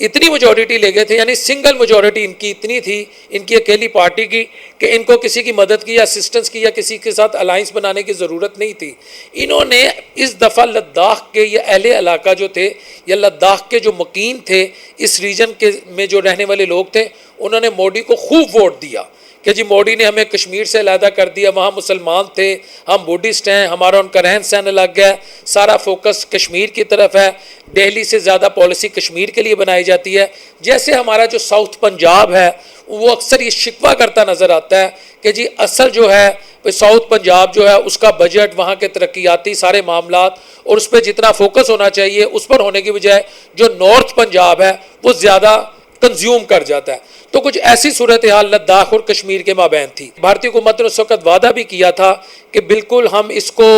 اتنی میجورٹی لے گئے تھے, یعنی سنگل میجورٹی ان کی اتنی تھی, ان کی اکیلی پارٹی کی, کہ ان کو کسی کی مدد کی یا اسسٹنس کی یا کسی کے ساتھ الائنس بنانے کی ضرورت نہیں تھی. انہوں نے اس دفعہ لداخ کے یا اہل علاقہ جو تھے یا لداخ کے جو مقیم تھے اس ریجن کے میں جو رہنے والے لوگ تھے, انہوں نے مودی کو خوب ووٹ دیا کہ جی مودی نے ہمیں کشمیر سے علیحدہ کر دیا, وہاں مسلمان تھے, ہم بودھسٹ ہیں, ہمارا ان کا رہن سہن الگ ہے, سارا فوکس کشمیر کی طرف ہے, دہلی سے زیادہ پالیسی کشمیر کے لیے بنائی جاتی ہے. جیسے ہمارا جو ساؤتھ پنجاب ہے وہ اکثر یہ شکوہ کرتا نظر آتا ہے کہ جی اصل جو ہے ساؤتھ پنجاب جو ہے اس کا بجٹ, وہاں کے ترقیاتی سارے معاملات اور اس پہ جتنا فوکس ہونا چاہیے اس پر ہونے کی بجائے جو نارتھ پنجاب ہے وہ زیادہ کنزیوم کر جاتا ہے. تو کچھ ایسی صورتحال لداخ اور کشمیر کے مابین تھی. بھارتی حکومت نے اس وقت وعدہ بھی کیا تھا کہ بالکل ہم اس کو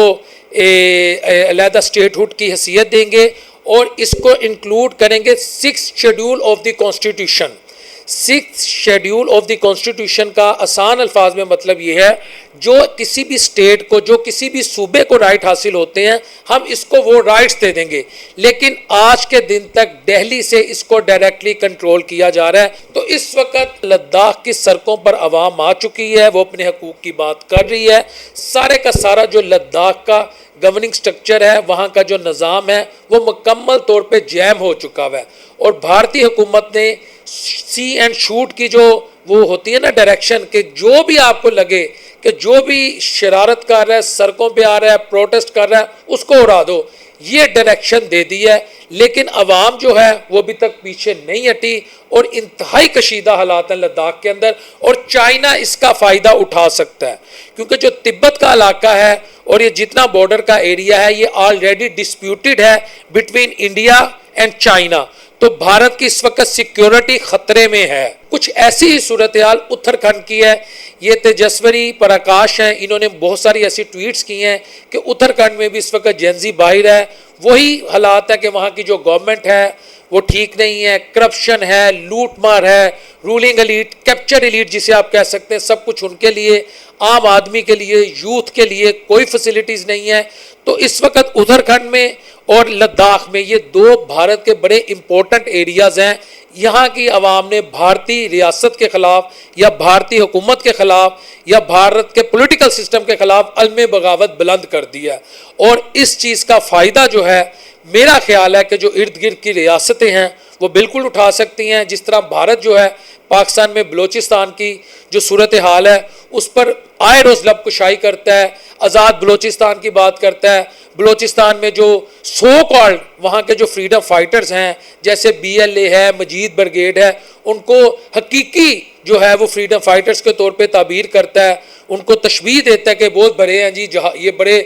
علیحدہ اسٹیٹ ہوڈ کی حیثیت دیں گے اور اس کو انکلوڈ کریں گے 6th schedule of the constitution. 6th schedule of the constitution کا آسان الفاظ میں مطلب یہ ہے جو کسی بھی اسٹیٹ کو, جو کسی بھی صوبے کو رائٹ حاصل ہوتے ہیں ہم اس کو وہ رائٹس دے دیں گے, لیکن آج کے دن تک دہلی سے اس کو ڈائریکٹلی کنٹرول کیا جا رہا ہے. تو اس وقت لداخ کی سڑکوں پر عوام آ چکی ہے, وہ اپنے حقوق کی بات کر رہی ہے. سارے کا سارا جو لداخ کا گورننگ سٹرکچر ہے, وہاں کا جو نظام ہے وہ مکمل طور پہ جیم ہو چکا ہے. اور بھارتی حکومت نے سی اینڈ شوٹ کی جو وہ ہوتی ہے نا ڈائریکشن, کہ جو بھی آپ کو لگے کہ جو بھی شرارت کر رہا ہے, سڑکوں پہ آ رہا ہے, پروٹیسٹ کر رہا ہے, اس کو اڑا دو, یہ ڈائریکشن دے دی ہے. لیکن عوام جو ہے وہ ابھی تک پیچھے نہیں ہٹی اور انتہائی کشیدہ حالات ہیں لداخ کے اندر, اور چائنا اس کا فائدہ اٹھا سکتا ہے کیونکہ جو تبت کا علاقہ ہے اور یہ جتنا بارڈر کا ایریا ہے یہ آلریڈی ڈسپیوٹڈ ہے بٹوین انڈیا اینڈ چائنا. تو بھارت کی اس وقت سیکیورٹی خطرے میں ہے. کچھ ایسی ہی صورتحال اتراکھنڈ کی ہے. یہ تیجسوری پراکاش ہیں, انہوں نے بہت ساری ایسی ٹویٹس کی ہیں کہ اتراکھنڈ میں بھی اس وقت جینزی باہر ہے. وہی حالات ہے کہ وہاں کی جو گورنمنٹ ہے وہ ٹھیک نہیں ہے, کرپشن ہے, لوٹ مار ہے, رولنگ ایلیٹ, کیپچر ایلیٹ جسے آپ کہہ سکتے ہیں, سب کچھ ان کے لیے, عام آدمی کے لیے, یوتھ کے لیے کوئی فیسلٹیز نہیں ہے. تو اس وقت اتراکھنڈ میں اور لداخ میں یہ دو بھارت کے بڑے امپورٹنٹ ایریاز ہیں. یہاں کی عوام نے بھارتی ریاست کے خلاف یا بھارتی حکومت کے خلاف یا بھارت کے پولیٹیکل سسٹم کے خلاف علم بغاوت بلند کر دیا. اور اس چیز کا فائدہ جو ہے میرا خیال ہے کہ جو ارد گرد کی ریاستیں ہیں وہ بالکل اٹھا سکتی ہیں. جس طرح بھارت جو ہے پاکستان میں بلوچستان کی جو صورتحال ہے اس پر آئے روز لب کشائی کرتا ہے, آزاد بلوچستان کی بات کرتا ہے. بلوچستان میں جو سو کالڈ وہاں کے جو فریڈم فائٹرز ہیں جیسے BLA ہے, مجید برگیڈ ہے, ان کو حقیقی جو ہے وہ فریڈم فائٹرز کے طور پہ تعبیر کرتا ہے, ان کو تشبیہ دیتا ہے کہ بہت بڑے ہیں جی, یہ بڑے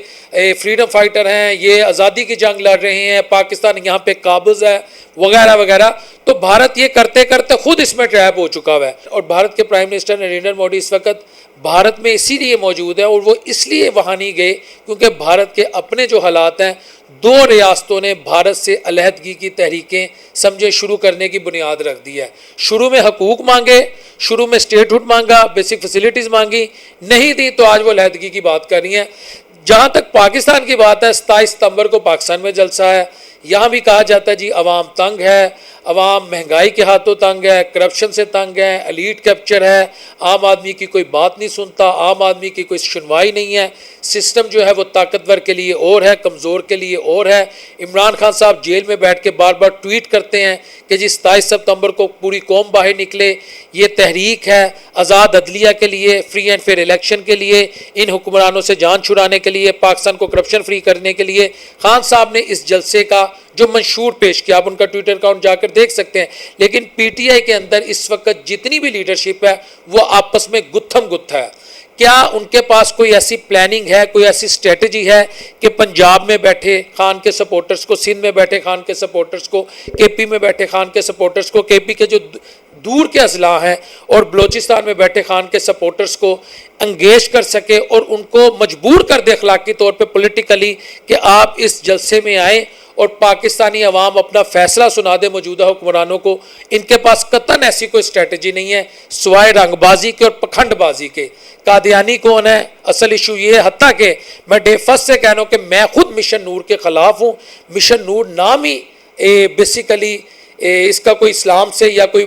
فریڈم فائٹر ہیں, یہ آزادی کی جنگ لڑ رہے ہیں, پاکستان یہاں پہ قابض ہے وغیرہ وغیرہ. تو بھارت یہ کرتے کرتے خود اس میں ٹریپ ہو چکا ہے. اور بھارت کے پرائم منسٹر نریندر مودی اس وقت بھارت میں اسی لیے موجود ہے, اور وہ اس لیے وہاں نہیں گئے کیونکہ بھارت کے اپنے جو حالات ہیں, دو ریاستوں نے بھارت سے علیحدگی کی تحریکیں سمجھے شروع کرنے کی بنیاد رکھ دی ہے. شروع میں حقوق مانگے, شروع میں اسٹیٹ ہوڈ مانگا, بیسک فیسلٹیز مانگی, نہیں دی, تو آج وہ علیحدگی کی بات کر رہی ہیں. جہاں تک پاکستان کی بات ہے, 27 ستمبر کو پاکستان میں جلسہ ہے. یہاں بھی کہا جاتا ہے جی عوام تنگ ہے, عوام مہنگائی کے ہاتھوں تنگ ہے, کرپشن سے تنگ ہے, ایلیٹ کیپچر ہے, عام آدمی کی کوئی بات نہیں سنتا, عام آدمی کی کوئی سنوائی نہیں ہے. سسٹم جو ہے وہ طاقتور کے لیے اور ہے, کمزور کے لیے اور ہے. عمران خان صاحب جیل میں بیٹھ کے بار بار ٹویٹ کرتے ہیں کہ جی 27 ستمبر کو پوری قوم باہر نکلے, یہ تحریک ہے آزاد عدلیہ کے لیے, فری اینڈ فیئر الیکشن کے لیے, ان حکمرانوں سے جان چھڑانے کے لیے, پاکستان کو کرپشن فری کرنے کے لیے. خان صاحب نے اس جلسے کا جو منشور پیش کیا, آپ ان کا ٹویٹر اکاؤنٹ جا کر دیکھ سکتے ہیں. لیکن PTI کے اندر اس وقت جتنی بھی لیڈرشپ ہے وہ آپس میں گتھم گتھ ہے. کیا ان کے پاس کوئی ایسی پلاننگ ہے, کوئی ایسی اسٹریٹجی ہے کہ پنجاب میں بیٹھے خان کے سپورٹرز کو, سندھ میں بیٹھے خان کے سپورٹرز کو, KP میں بیٹھے خان کے سپورٹرز کو, KP کے جو دور کے اضلاع ہیں اور بلوچستان میں بیٹھے خان کے سپورٹرز کو انگیج کر سکے اور ان کو مجبور کر دے اخلاقی طور پہ پولیٹیکلی کہ آپ اس جلسے میں آئیں اور پاکستانی عوام اپنا فیصلہ سنا دے موجودہ حکمرانوں کو؟ ان کے پاس قطعاً ایسی کوئی اسٹریٹجی نہیں ہے سوائے رنگ بازی کے اور پکھنڈ بازی کے. قادیانی کون ہے؟ اصل ایشو یہ ہے, حتیٰ کہ میں ڈے فرسٹ سے کہنا ہوں کہ میں خود مشن نور کے خلاف ہوں. مشن نور نام ہی بیسیکلی اس کا کوئی اسلام سے یا کوئی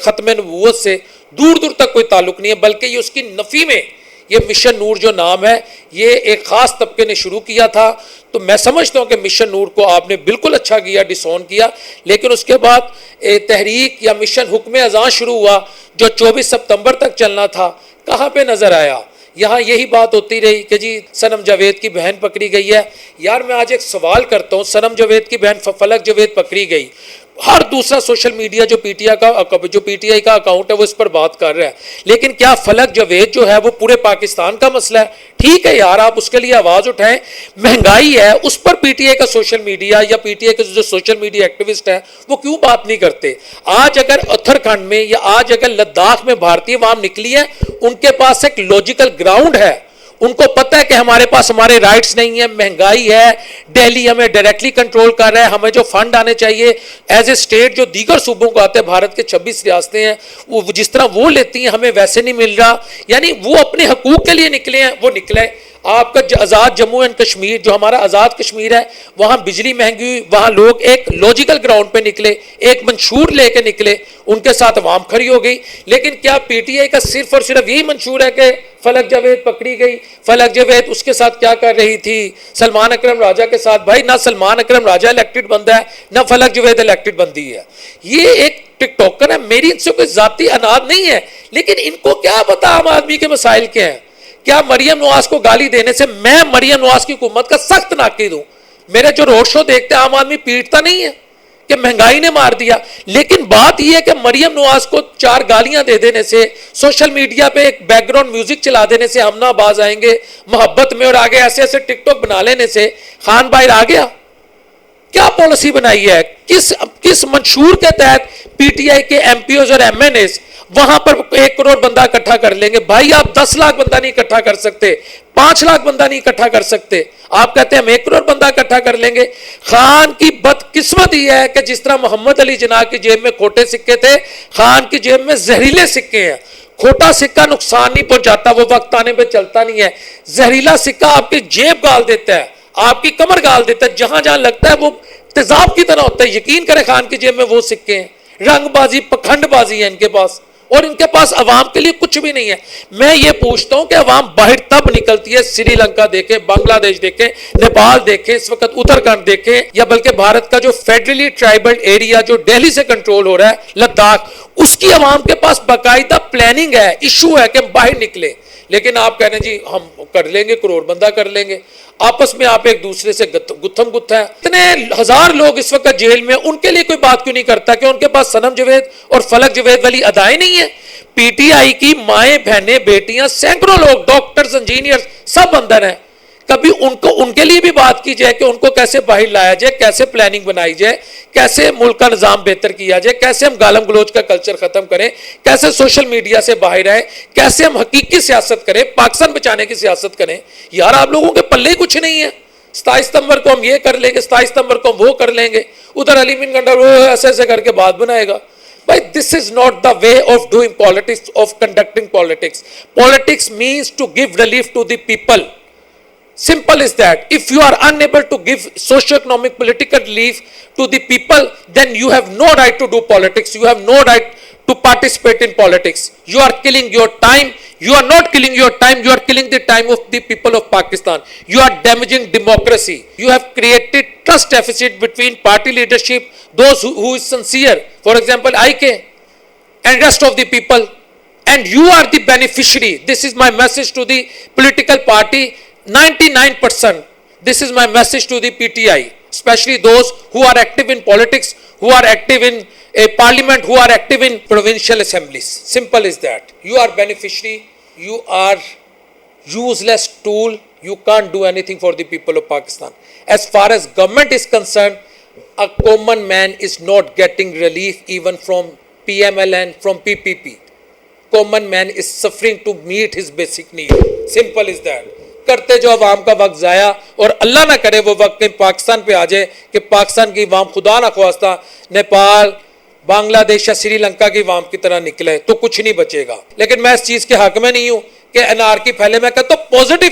ختم نبوت سے دور دور تک کوئی تعلق نہیں ہے، بلکہ یہ اس کی نفی میں یہ مشن نور جو نام ہے یہ ایک خاص طبقے نے شروع کیا تھا. تو میں سمجھتا ہوں کہ مشن نور کو آپ نے بالکل اچھا کیا، ڈسون کیا. لیکن اس کے بعد تحریک یا مشن حکم اذان شروع ہوا جو 24 ستمبر تک چلنا تھا، کہاں پہ نظر آیا؟ یہاں یہی بات ہوتی رہی کہ جی صنم جاوید کی بہن پکڑی گئی ہے. یار میں آج ایک سوال کرتا ہوں، صنم جاوید کی بہن فلک جاوید پکڑی گئی، ہر دوسرا سوشل میڈیا جو پی ٹی آئی کا اکاؤنٹ ہے وہ اس پر بات کر رہا ہے، لیکن کیا فلک جاوید جو ہے وہ پورے پاکستان کا مسئلہ ہے؟ ٹھیک ہے یار، آپ اس کے لیے آواز اٹھائیں. مہنگائی ہے اس پر پی ٹی آئی کا سوشل میڈیا یا پی ٹی آئی کے جو سوشل میڈیا ایکٹیوسٹ ہیں وہ کیوں بات نہیں کرتے؟ آج اگر اتراکھنڈ میں یا آج اگر لداخ میں بھارتی عوام نکلی ہے، ان کے پاس ایک لاجیکل گراؤنڈ ہے، ان کو پتہ ہے کہ ہمارے پاس ہمارے رائٹس نہیں ہیں، مہنگائی ہے، دہلی ہمیں ڈائریکٹلی کنٹرول کر رہا ہے، ہمیں جو فنڈ آنے چاہیے ایز اے اسٹیٹ جو دیگر صوبوں کو آتے ہیں، بھارت کے 26 ریاستیں ہیں، وہ جس طرح وہ لیتی ہیں ہمیں ویسے نہیں مل رہا. یعنی وہ اپنے حقوق کے لیے نکلے ہیں، وہ نکلے. آپ کا آزاد جموں اینڈ کشمیر جو ہمارا آزاد کشمیر ہے، وہاں بجلی مہنگی ہوئی، وہاں لوگ ایک لاجیکل گراؤنڈ پہ نکلے، ایک منشور لے کے نکلے، ان کے ساتھ عوام کھڑی ہو گئی. لیکن کیا پی ٹی آئی کا صرف اور صرف یہی منشور ہے کہ فلک جاوید پکڑی گئی؟ فلک جاوید اس کے ساتھ کیا کر رہی تھی؟ سلمان اکرم راجہ کے ساتھ. بھائی نہ سلمان اکرم راجہ الیکٹڈ بندہ ہے، نہ فلک جاوید الیکٹڈ بندی ہے. یہ ایک ٹک ٹاکر ہے، میری ان سے کوئی ذاتی اناد نہیں ہے، لیکن ان کو کیا پتا عام آدمی کے مسائل کیا ہیں؟ کیا مریم نواز کو گالی دینے سے میں مریم نواز کی حکومت کا سخت ناقد ہوں؟ میرے جو روڈ شو دیکھتے ہیں عام آدمی پیٹتا نہیں ہے کہ مہنگائی نے مار دیا. لیکن بات یہ ہے کہ مریم نواز کو 4 گالیاں دے دینے سے، سوشل میڈیا پہ ایک بیک گراؤنڈ میوزک چلا دینے سے ہم نہ باز آئیں گے محبت میں، اور آگے ایسے ایسے ٹک ٹاک بنا لینے سے خان باہر آ گیا. کیا پالیسی بنائی ہے؟ کس منشور کے تحت پی ٹی آئی کے ایم پی اوز اور ایم این ایز وہاں پر 1 کروڑ بندہ اکٹھا کر لیں گے؟ بھائی آپ 10 لاکھ بندہ نہیں اکٹھا کر سکتے، 5 لاکھ بندہ نہیں اکٹھا کر سکتے، آپ کہتے ہیں ہم 1 کروڑ بندہ اکٹھا کر لیں گے. خان کی بدقسمت یہ ہے کہ جس طرح محمد علی جناح کی جیب میں کھوٹے سکے تھے، خان کی جیب میں زہریلے سکے ہیں. کھوٹا سکہ نقصان نہیں پہنچاتا، وہ وقت آنے پہ چلتا نہیں ہے. زہریلا سکہ آپ کی جیب گال دیتا ہے، آپ کی کمر گال دیتا ہے، جہاں جہاں لگتا ہے وہ تیزاب کی طرح ہوتا ہے. یقین کریں خان کی جیب میں وہ سکے ہیں. رنگ بازی، پکھنڈ بازی ہے ان کے پاس، اور ان کے پاس عوام کے لیے کچھ بھی نہیں ہے. میں یہ پوچھتا ہوں کہ عوام باہر تب نکلتی ہے، سری لنکا دیکھیں، بنگلہ دیش دیکھیں، نیپال دیکھیں، اس وقت اتراکھنڈ دیکھیں، یا بلکہ بھارت کا جو فیڈرلی ٹرائبل ایریا جو دہلی سے کنٹرول ہو رہا ہے لداخ، اس کی عوام کے پاس باقاعدہ پلاننگ ہے، ایشو ہے کہ باہر نکلے. لیکن آپ کہنے جی ہم کر لیں گے، کروڑ بندہ کر لیں گے. آپس میں آپ ایک دوسرے سے گتھم گتھا ہے. اتنے ہزار لوگ اس وقت جیل میں، ان کے لیے کوئی بات کیوں نہیں کرتا کہ ان کے پاس صنم جاوید اور فلک جاوید والی ادائیں نہیں ہیں؟ پی ٹی آئی کی مائیں، بہنیں، بیٹیاں، سینکڑوں لوگ، ڈاکٹرز، انجینئرز سب اندر ہیں. کبھی ان کے لیے بھی بات کی جائے کہ ان کو کیسے باہر لایا جائے، کیسے پلاننگ بنائی جائے، کیسے ملک کا نظام بہتر کیا جائے، کیسے ہم گالم گلوچ کا کلچر ختم کریں، کیسے سوشل میڈیا سے باہر آئیں، کیسے ہم حقیقی سیاست کریں، پاکستان بچانے کی سیاست کریں. یار آپ لوگوں کے پلے کچھ نہیں ہے. 27 ستمبر کو ہم یہ کر لیں گے، 27 ستمبر کو ہم وہ کر لیں گے، ادھر علی مین گنڈر وہ ایسے ایسے کر کے بات بنائے گا. But this is not the way of doing politics, of conducting politics. Politics means to give relief to the people. Simple is that. If you are unable to give socio-economic political relief to the people, then you have no right to do politics. You have no right to participate in politics. You are killing your time. You are not killing your time. You are killing the time of the people of Pakistan. You are damaging democracy. You have created trust deficit between party leadership, those who is sincere, for example IK, and rest of the people, and you are the beneficiary. This is my message to the political party 99%. This is my message to the PTI, especially those who are active in politics, who are active in a parliament, who are active in provincial assemblies. Simple is that. You are beneficiary. You are useless tool. You can't do anything for the people of Pakistan. As far as government is concerned, a common man is not getting relief even from PMLN, from PPP. Common man is suffering to meet his basic need. Simple is that. کرتے جو عوام کا وقت ضائع، اور اللہ نہ کرے وہ وقت کہیں پاکستان پہ آ جائے کہ پاکستان کی عوام خدا نہ خواستہ نیپال، بنگلہ دیش یا سری لنکا کی عوام کی طرح نکلے تو کچھ نہیں بچے گا. لیکن میں اس چیز کے حق میں نہیں ہوں کہ انارکی پھیلے. میں کہتا ہوں پوزیٹو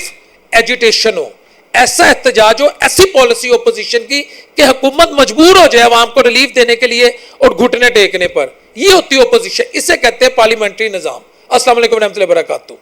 ایجیٹیشن ہو، ایسا احتجاج ہو, ایسی پالیسی اپوزیشن کی کہ حکومت مجبور ہو جائے عوام کو ریلیف دینے کے لیے اور گھٹنے ٹیکنے پر. یہ ہوتی ہے اپوزیشن, اسے کہتے ہیں پارلیمنٹری نظام. السلام علیکم ورحمۃ اللہ وبرکاتہ.